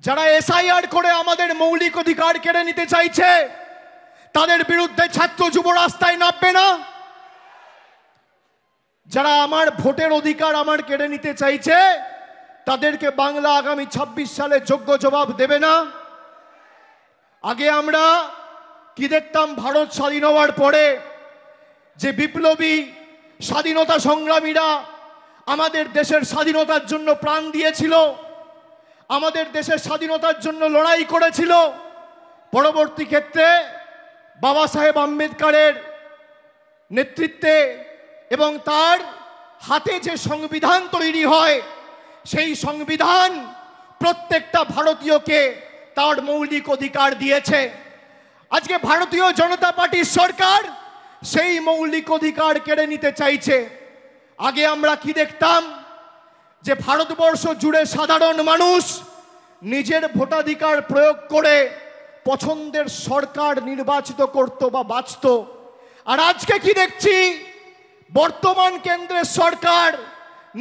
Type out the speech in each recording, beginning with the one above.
যারা এসআইআর করে আমাদের মৌলিক অধিকার কেড়ে নিতে চাইছে তাদের বিরুদ্ধে ছাত্র যুব রাস্তায় নামবে না? যারা আমার ভোটের অধিকার আমার কেড়ে নিতে চাইছে তাদেরকে বাংলা আগামী ২৬ সালে যোগ্য জবাব দেবে না? আগে আমরা কি দেখতাম, ভারত স্বাধীন হওয়ার পরে যে বিপ্লবী স্বাধীনতা সংগ্রামীরা আমাদের দেশের স্বাধীনতার জন্য প্রাণ দিয়েছিল, আমাদের দেশের স্বাধীনতার জন্য লড়াই করেছিল, পরবর্তী ক্ষেত্রে বাবা সাহেব আম্বেদকরের নেতৃত্বে এবং তার হাতে যে সংবিধান তৈরি হয় সেই সংবিধান প্রত্যেকটা ভারতীয়কে তার মৌলিক অধিকার দিয়েছে। আজকে ভারতীয় জনতা পার্টির সরকার সেই মৌলিক অধিকার কেড়ে নিতে চাইছে। আগে আমরা কি দেখতাম যে ভারতবর্ষ জুড়ে সাধারণ মানুষ নিজের ভোটাধিকার প্রয়োগ করে পছন্দের সরকার নির্বাচিত করত বা বাঁচত। আর আজকে কি দেখছি, বর্তমান কেন্দ্রের সরকার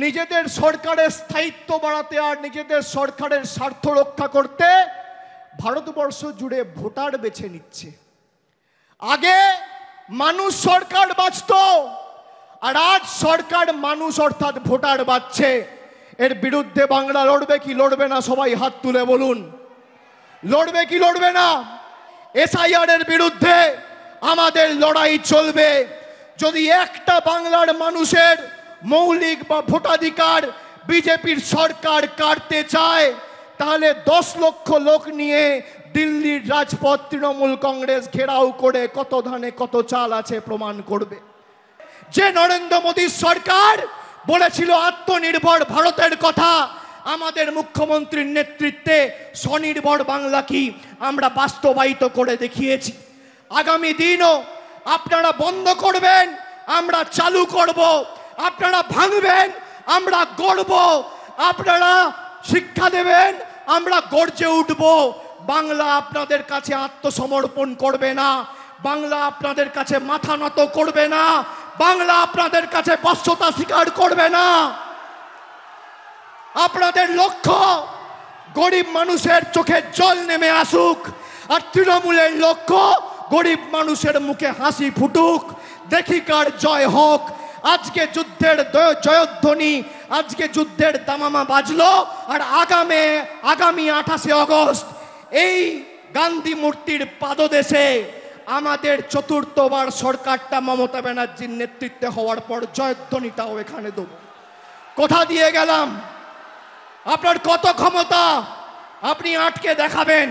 নিজেদের সরকারের স্থায়িত্ব বাড়াতে আর নিজেদের সরকারের স্বার্থ রক্ষা করতে ভারতবর্ষ জুড়ে ভোটার বেছে নিচ্ছে। আগে মানুষ সরকার বাঁচত, আর আজ সরকার মানুষ অর্থাৎ ভোটার বাঁচছে। এর বিরুদ্ধে বাংলা লড়বে কি লড়বে না? সবাই হাত তুলে বলুন, লড়বে কি লড়বে না? এসআইআর এর বিরুদ্ধে আমাদের লড়াই চলবে। যদি একটা বাংলার মানুষের মৌলিক বা ভোটাধিকার বিজেপির সরকার কাটতে চায় তাহলে 10 লক্ষ লোক নিয়ে দিল্লির রাজপথ তৃণমূল কংগ্রেস ঘেরাও করে কত ধানে কত চাল আছে প্রমাণ করবে। যে নরেন্দ্র মোদীর সরকার বলেছিল আত্মনির্ভর ভারতের কথা, আমাদের মুখ্যমন্ত্রীর নেতৃত্বে স্বনির্ভর বাংলা কি আমরা বাস্তবায়িত করে দেখিয়েছি। আগামী দিনও আপনারা বন্ধ করবেন, আমরা চালু করব। আপনারা ভাঙবেন, আমরা গড়ব। আপনারা শিক্ষা দেবেন, আমরা গর্জে উঠব। বাংলা আপনাদের কাছে আত্মসমর্পণ করবে না, বাংলা আপনাদের কাছে মাথা নত করবে না, বাংলা আপনাদের কাছে বশ্যতা স্বীকার করবে না। আপনাদের লক্ষ্য গরিব মানুষের চোখে জল নেমে আসুক, আর তৃণমূলের লক্ষ্য গরিব মানুষের মুখে হাসি ফুটুক, দেখি কার জয় হোক। আজকে যুদ্ধের জয়ধ্বনি, আজকে যুদ্ধের দামামা বাজলো, আর আগামী 28শে আগস্ট এই গান্ধী মূর্তির পাদদেশে আমাদের চতুর্থবার সরকারটা মমতা ব্যানার্জির নেতৃত্বে হওয়ার পর জয়ধ্বনিটাও এখানে দেব। কোথা দিয়ে গেলাম? আপনার কত ক্ষমতা আপনি আটকে দেখাবেন।